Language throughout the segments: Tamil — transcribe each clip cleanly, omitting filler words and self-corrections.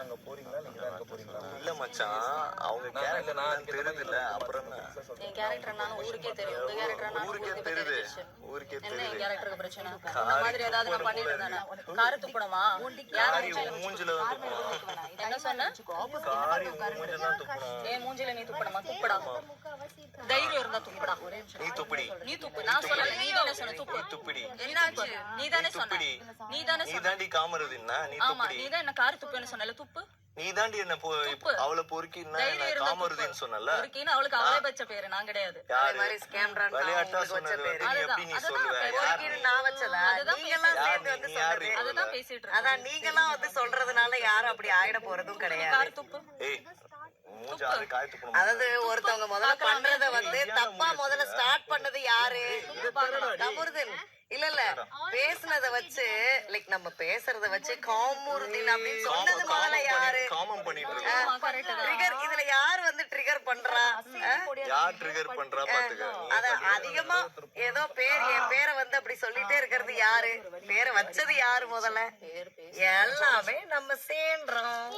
அங்க போறீங்களா நீங்க அங்க போறீங்களா? இல்ல மச்சான், அவங்க கேரக்டர் நான் தெரியுது இல்ல. அப்புறம் என் கேரக்டர் நான் ஊருக்கே தெரியும். உங்க கேரக்டர் நான் ஊருக்கே தெரியுது. ஊருக்கே என்ன தெரியுது. என் கேரக்டருக்கு பிரச்சனை? இந்த மாதிரி ஏதாவது நான் பண்ணிட்டு இருந்தானே. கார் துப்பணுமா? யார் மூஞ்சில தான் துப்பணும். என்ன சொன்ன? காரி மூஞ்சில தான் துப்பணும். ஏன் மூஞ்சில நீ துப்பணுமா? துப்படா. தைரியம் இருந்தா துப்படா. நீ துப்படி. நீ துப்பு. நான் சொல்லல. நீ தானே சொன்ன துப்பு. துப்படி. என்னாச்சு? நீ தானே சொன்ன. நீ தானே நீ சொன்ன. தாண்டி காமருதுன்னா நீ ஆமா, துப்படி. நீ தான் என்ன கார் துப்புன்னு சொன்னல. துப்பு. நீ தாண்டி என்ன அவளை பொறுக்கின்னா காமருதுன்னு சொன்னல. பொறுக்கின்னு அவளுக்கு அவளே வச்ச பேரு, நான் கிடையாது. யாரு மாதிரி ஸ்கேம்ரான் விளையாட்டா சொன்னது வந்து எப்படி நீ சொல்லுவ? பொறுக்கின்னு நான் வச்சதா? நீங்கெல்லாம் சேர்ந்து வந்து சொல்றது. அதுதான் பேசிட்டு இருக்கேன். அதான் நீங்கெல்லாம் வந்து சொல்றதுனால யாரும் அப்படி ஆயிட போறதும் கிடையாது. கார் துப்பு. ஏய் மூஞ்சி அது காய் துப்பணும். அதாவது ஒருத்தவங்க முதல்ல பண்றத வந்து தப்பா முதல்ல ஸ்டார்ட் பண்ணது யாரு? கமருதீன். இல்ல இல்ல, பேசுனத வச்சு லைக் நம்ம பேசுறத வச்சு காமருதீன் அப்படின்னு சொன்னது முதல்ல யாரு? காமம் பண்ணிட்டு ஆமா, correct தான். ட்ரிகர் இதுல யார் வந்து ட்ரிகர் பண்றா? யார் ட்ரிகர் பண்றா பாத்துக்க. அத அதிகமா ஏதோ பேர் என் பேரை வந்து அப்படி சொல்லிட்டே இருக்கிறது யாரு? பேரை வச்சது யாரு முதல்ல? எல்லாமே நம்ம சேர்றோம்.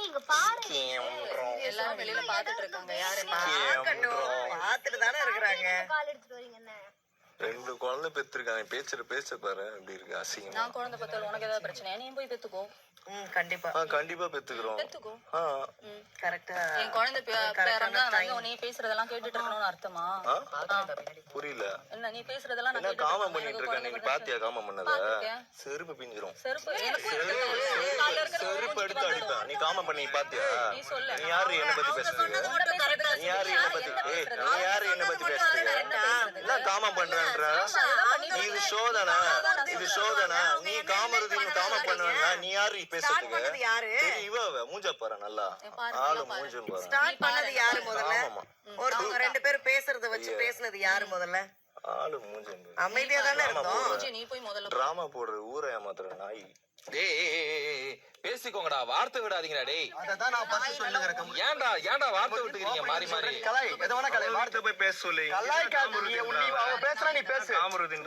எல்லாரும் வெளியில பாத்துட்டு இருக்காங்க. யாரு? பார்க்கட்டும், பாத்துட்டு தானே இருக்கிறாங்க. ரெண்டு குழந்தை பெற்றிருக்காங்க. பேச்ச பாரு அப்படி இருக்கு. அசிங்கம். நான் குழந்தை பெத்தல் உனக்கு ஏதாவது பிரச்சனை? நீ போய் பெத்துக்கோ. கண்டிப்பா கண்டிப்பா பெத்துக்கிறோம். பெத்துக்கோ. கரெக்டா. என் குழந்தை பேரங்க நீ பேசுறதெல்லாம் கேட்டுட்டு இருக்கணும்னு அர்த்தமா? புரியல. என்ன நீ பேசுறதெல்லாம் என்ன காமம் பண்ணிட்டு இருக்க? நீ பாத்தியா காமம் பண்ணத? செருப்பு பிஞ்சிரும். செருப்பு செருப்பு எடுத்து அடிப்பேன். நீ காமம் பண்ணி பாத்தியா? நீ சொல்லு. நீ யாரு என்ன பத்தி பேசுறீங்க? நீ யாரு என்ன பத்தி நீ யாரு என்ன பத்தி பேசுறீங்க? என்ன காமம் பண்றன்ற? இது சோதனா, இது சோதனா. நீ காமருதீன் காமம் பண்ணுவேன்னா நீ யாரு பேசுறதுக்கு? யாரு இவ மூஞ்ச பாரு நல்லா. ஆளு மூஞ்ச பாரு. ஸ்டார்ட் பண்ணது யாரு முதல்ல? ஒருத்தவங்க ரெண்டு பேரும் பேசுறத வச்சு பேசுனது யாரு முதல்ல? ஆளு மூஞ்ச அமைதியா தானே இருந்தோம். நீ போய் முதல்ல டிராமா போடுற ஊரை ஏமாத்துற நாய். டேய் பேசிக்கோங்கடா, வார்த்தை விடாதீங்கடா. டேய் அததான் நான் ஃபர்ஸ்ட் சொல்லுகிறேன். ஏன்டா வார்த்தை விட்டுக்கிறீங்க மாறி மாறி? கலாய் எதவனா கலாய் வார்த்தை போய் பேச சொல்லு. கலாய் காமருதீன் நீ அவ பேசுறா நீ பேசு. காமருதீன்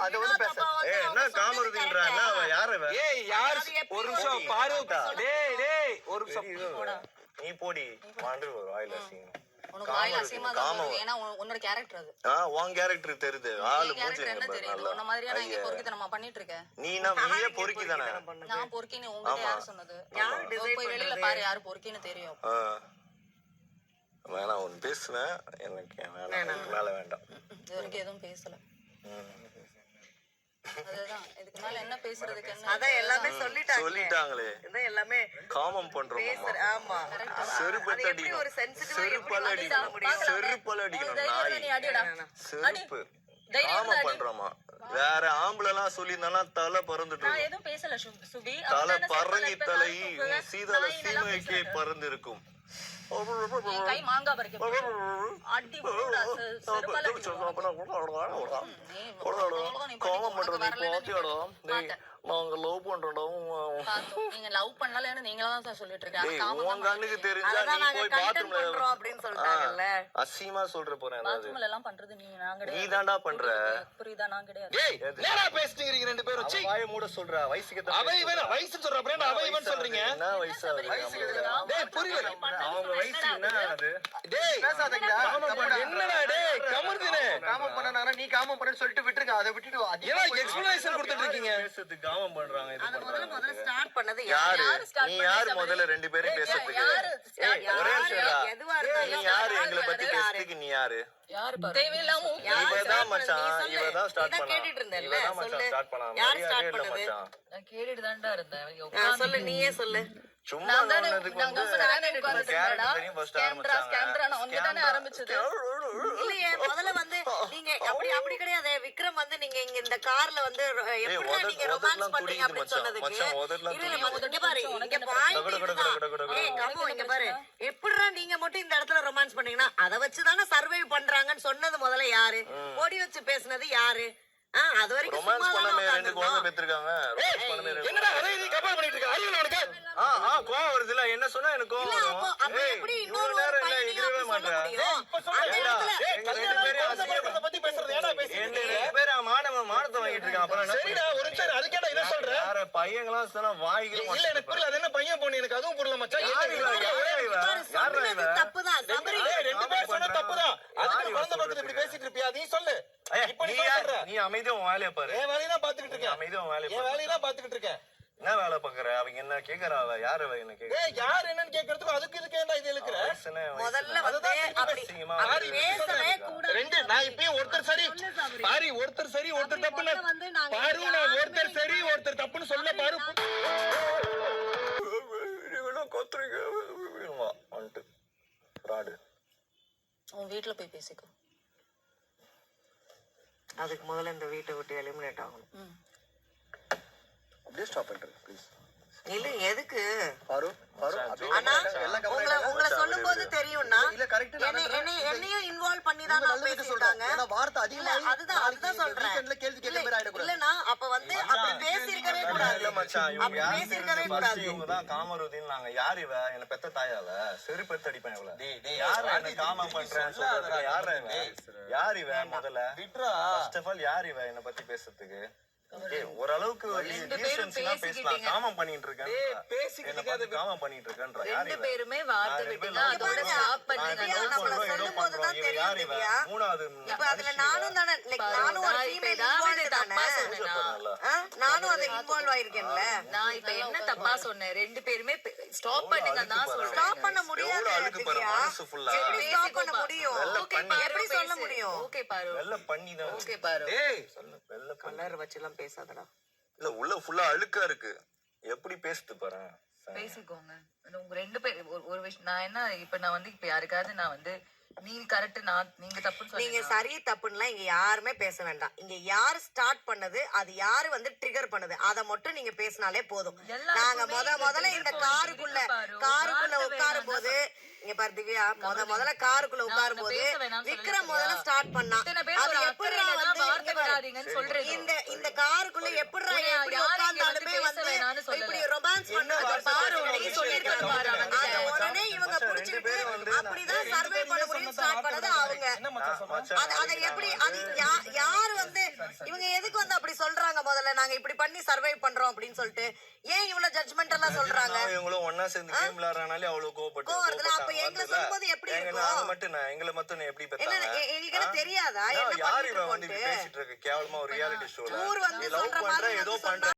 அது வந்து பேச. என்ன காமருதீன்றா? என்ன அவ யாரு அவ? ஏய் யார்? ஒரு நிமிஷம் பாரு. டேய் ஒரு நிமிஷம். நீ போடி. மாண்டு வாயில அசிங்கம். உனக்கு வாயில அசிங்கமா தான் இருக்கு. ஏன்னா உன்னோட கேரக்டர் அது. உன் கேரக்டர் தெரியுது. ஆளு மூஞ்சி கேரக்டர் என்ன தெரியுது? உன்ன மாதிரியா நான் இங்க பொறுக்கித்தனமா பண்ணிட்டு இருக்கேன். நீயே பொறுக்கி தானே. நான் பொறுக்கின்னு உங்ககிட்ட யார் சொன்னது? போய் வெளியில பாரு யாரு பொறுக்கின்னு தெரியும். வேணாம் ஒன்னு பேசுவேன். எனக்கு வேணாம், மேல வேண்டாம். இது வரைக்கும் எதுவும் பேசல. அதுதான் இதுக்கு மேல என்ன பேசுறதுக்கு? என்ன அதான் எல்லாமே சொல்லிட்டாங்களே. இது எல்லாமே காமம் பண்றோம். ஆமா. செருப்பால அடிக்கணும். ஒரு சென்சிட்டிவ் செருப்பால அடிக்கணும். செருப்பால அடிக்கணும். நாய் செருப்பு. காமம் பண்றோமா? வேற ஆம்பளை எல்லாம் சொல்லியிருந்தானா தலை பறந்துட்டு. நான் எதுவும் பேசல சுபி. தலை பறங்கி தலை சீதால சீமைக்கே பறந்து இருக்கும். கை மாங்கா பறிக்க அடி போடா செருப்பால காமம் பண்றது பாத்தியாடா? நாங்க லவ் பண்றோம். நீங்க லவ் பண்ணல நீங்களா தான் சொல்லிட்டு இருக்கீங்க. உன் கண்ணுக்கு தெரிஞ்சா நீ போய் பாத்ரூம்ல அப்படின்னு சொல்றாங்கல்ல. அசிங்கமா சொல்ற போறேன். பாத்ரூம்ல எல்லாம் பண்றது நாங்க நீ தான்டா பண்ற. புரியுதா? நான் கிடையாது. டேய் என்னடா பேசிட்டீங்க ரெண்டு பேரும்? சீ வாயை மூட சொல்ற. வயசுக்கு அவ இவன் வயசு சொல்ற அப்புறம் அவ இவன் சொல்றீங்க. என்ன வயசா டேய் புரியல. அவங்க வயசு என்ன அது? டேய் பேசாதீங்கடா. என்னடா டேய் கமர்தினே காமம் பண்ணனால நீ காமம் பண்ணு சொல்லிட்டு விட்டுருங்க. அதை விட்டுட்டு ஏன்னா எக்ஸ்பிளனேஷன் கொடுத்துட்டு இருக்கீங்க. பேசுறது காமம் பண்றாங்க. இது பண்றாங்க. முதல்ல ஸ்டார்ட் பண்ணது யாரு? நீ யாரு முதல்ல ரெண்டு பேரும் பேசுறதுக்கு? ஒரே நிமிஷம். நீ யாரு எங்களை பத்தி பேசுறதுக்கு? நீ யாரு? யாரு தேவையில்லாம இவதான் மச்சான். இவதான் ஸ்டார்ட் பண்ணா. கேட்டுட்டு இருந்தேன்ல. இவதான் மச்சான் ஸ்டார்ட் பண்ணா. யார் ஸ்டார்ட் இல்ல பண்ணது? மச்சான். நான் கேட்டுட்டு தான்டா இருந்தேன். சொல்லு, நீயே சொல்லு. சும்மா சொன்னதுக்கு வந்து கேரக்டர் தெரியும் ஃபர்ஸ்ட் ஆரம்பிச்சது. இல்லையே முதல்ல வந்து நீங்க அப்படி கிடையாது. விக்ரம் வந்து நீங்க இங்க இந்த கார்ல வந்து எப்படி நீங்க ரொமான்ஸ் பண்றீங்க அப்படின்னு சொன்னதுக்கு இங்க பாரு இங்க பாயிண்ட் இங்க பாரு எப்படிடா நீங்க மட்டும் இந்த இடத்துல ரொமான்ஸ் பண்ணீங்கன்னா அதை வச்சுதானே சர்வை பண்றாங்கன்னு சொன்னது முதல்ல யாரு? ஓடி வச்சு பேசுனது யாரு? அது வரைக்கும் ரொமான்ஸ் பண்ணவே ரெண்டு குழந்தை பெற்றிருக்காங்க. ரொமான்ஸ் பண்ணவே என்னடா அதை நீ கம்பேர் பண்ணிட்டு இருக்க? அறிவு உனக்கு? கோவம் வருதுல. என்ன சொன்னா எனக்கு கோவம் வரும். அப்ப எப்படி இன்னொரு நேரம் இல்ல பையனையும் புரியவே அப்படி சொல்ல மாட்டேன். முடியும்? அந்த ஏண்டா, இடத்துல எங்க ரெண்டு பேரும் அசிங்கப்படுத்த பத்தி பேசுறது ஏடா பேசுறீங்க? எங்க ரெண்டு பேரும் மானத்தை வாங்கிட்டு இருக்கான். அப்புறம் என்ன சரிடா, ஒரு நிமிஷம் அதுக்கேடா இதை சொல்ற? யார பையங்களாம் சொன்னா வாய்க்கு இல்ல எனக்கு புரியல, அது என்ன பையன் பொண்ணு, எனக்கு அதுவும் புரியல மச்சான். யாரு இவ? யாரு இவ? யாரு இவ? சொன்னது தப்புதான் சபரி. ஏய், ரெண்டு பேர் சொன்ன தப்புதான். அதுக்கு குழந்தை பக்கத்துல இப்படி பேசிட்டு இருப்பியா? நீ சொல்லு. ஏய், இப்ப நீ நீ யார்? சொல்ற. நீ அமைதியா உன் வேலையை பாரு. என் வேலையை தான் பாத்துக்கிட்டு இருக்கேன். அமைதியா உன் வேலையை என் பாரு. வேலையை தான் பாத்துக்கிட்டு இருக்கேன். என்ன வேலை பாக்குற? அவங்க என்ன கேக்குறா? அவ யாரு? அவ என்ன கேக்குறா? ஏய், யார் என்னன்னு கேக்குறதுக்கு அதுக்கு இதுக்கு ஏன்டா இது இழுக்கிற? வயசுனா வயசு. முதல்ல வந்து அதுதான் திருப்பி அப்படி பேசுறீங்கம்மா. அப்படி பேசவே கூடாது. ரெண்டு நான் இப்பயும் ஒருத்தர் சரி பாரு, ஒருத்தர் சரி ஒருத்தர் தப்புன்னு பாரு. நான் ஒருத்தர் சரி ஒருத்தர் தப்புன்னு சொல்ல பாரு. இவனும் கொத்துறீங்க. இவனுமா வந்துட்டு fraud. உன் வீட்டுல போய் பேசிக்கோ. அதுக்கு முதல்ல இந்த வீட்டை விட்டு எலிமினேட் ஆகணும். அப்படியே ஸ்டாப் பண்ணிட்டு ப்ளீஸ். இல்ல எதுக்கு பாரு பாரு. ஆனா உங்களை சொல்லும் போது தெரியும்னா இல்ல கரெக்ட். என்னையும் இன்வால்வ் பண்ணி தான் நான் பேசிட்டாங்க. ஏன்னா வார்த்தை அதிகமா அதுதான் சொல்றேன். வீக்கெண்ட்ல கேள்வி கேட்கிற மாதிரி ஆயிட கூடாது. இல்லனா அப்ப வந்து அப்படி பேசியிருக்கவே கூடாது. இல்ல மச்சான், இவங்க அப்படி யாரு பேசியிருக்கவே தெரியுமா? கூடாது. இவங்க தான் காமருதீன். நாங்க யார் இவ? என்ன பெத்த தாயாவ? செருப்பெடுத்து அடிப்பேன் இவள. டேய், யாரு என்ன காமம் பண்றேன்னு சொல்றதுக்கு? யாரு இவ? யார் இவ முதல்ல? விட்றா. ஃபர்ஸ்ட் ஆஃப் ஆல் யார் இவ என்ன பத்தி பேசுறதுக்கு? ஏய், ஓரளவுக்கு ரெண்டு பேரும் டீசன்சியா பேசலாம். பேசிக்கிட்டீங்க. காமம் பண்ணிட்டு இருக்கேன். என்ன பார்த்து காமம் பண்ணிட்டு இருக்கேன்ற யார் ரெண்டு இவ? பேருமே வார்த்தை விட்டீங்க, அதோட ஸ்டாப் பண்ணுங்க. திவ்யா, நம்மள சொல்லும் போதுதான் இவ தெரியும் யார் இவ? திவ்யா. மூணாவது இப்ப அதுல நானும் தானே நானும் ஒரு நான் இப்ப ஃபீமேல் ஏதாவது இன்வால்வ் தப்பா தானே. சொன்னேனா? நானும் அதை இன்வால்வ் ஆயிருக்கேன்ல. நான் இப்ப என்ன தப்பா சொன்னேன்? ரெண்டு பேருமே ஸ்டாப் பண்ணுங்க தான் சொல்றேன். ஸ்டாப் பண்ண முடியாது எவ்வளவு அழுக்கு பாரு, திவ்யா. மனசு full-ஆ. எப்படி ஸ்டாப் பண்ண முடியும்? ஓகே பாரு, எப்படி சொல்ல முடியும்? ஓகே பாரு, வெள்ள பண்ணி தான் ஓகே பாரு. டேய், சொல்லு. வெள்ள பண்ணி. கலர் வச்செல்லாம் பேசாதடா. இல்ல உள்ள ஃபுல்லா அழுக்கா இருக்கு. எப்படி பேசுது பாரு. பேசிக்கோங்க. உங்க ரெண்டு பேர் ஒரு விஷயம். நான் என்ன இப்ப நான் வந்து இப்ப யாருக்காவது நான் வந்து நீங்க கரெக்ட் நீங்க தப்புன்னு நீங்க சொன்னீங்க. சரி தப்புன்னுலாம் இங்க யாருமே பேச வேண்டாம். இங்க யாரு ஸ்டார்ட் பண்ணது, அது யாரு வந்து ட்ரிகர் பண்ணது, அத மட்டும் நீங்க பேசினாலே போதும். நாங்க முதல்ல இந்த காருக்குள்ள உட்காரும் போது இங்க பாரு திவ்யா, முதல்ல காருக்குள்ள உட்காரும் போது விக்ரம் முதல்ல ஸ்டார்ட் பண்ணா. அது எப்படி இந்த காருக்குள்ள எப்படி உட்கார்ந்தாலுமே வந்து இப்படி ரொமான்ஸ் பண்றது சொல்லிருக்காங்க பாரு. அத உடனே இவங்க புடிச்சிட்டு அப்படிதான் சர்வே பண்ண முடியும் ஸ்டார்ட் பண்ணது அவங்க. அதை எப்படி அது யாரு வந்து இவங்க எதுக்கு வந்து அப்படி சொல்றாங்க? முதல்ல நாங்க இப்படி பண்ணி சர்வை பண்றோம் அப்படின்னு சொல்லிட்டு ஏன் இவ்வளவு ஜட்ஜ்மெண்ட் எல்லாம் சொல்றாங்க? இவங்களும் ஒண்ணா சேர்ந்து கேம் விளையாடுறனாலே அவ்வளவு கோவப்பட்டு அப்ப எங்களை சொல்லும்போது எப்படி இருக்கும்? எங்களை மட்டும் எப்படி என்ன பெத்தாங்க? எங்களுக்கு தெரியாதா என்ன யாரு பண்ணிட்டு இவன் வந்து இருக்கோம்னு? பேசிட்டு இருக்க கேவலமா ஒரு ரியாலிட்டி ஷோல ஊர் வந்து லவ் சொல்ற பண்ற மாதிரி ஏதோ வந்து பண்ற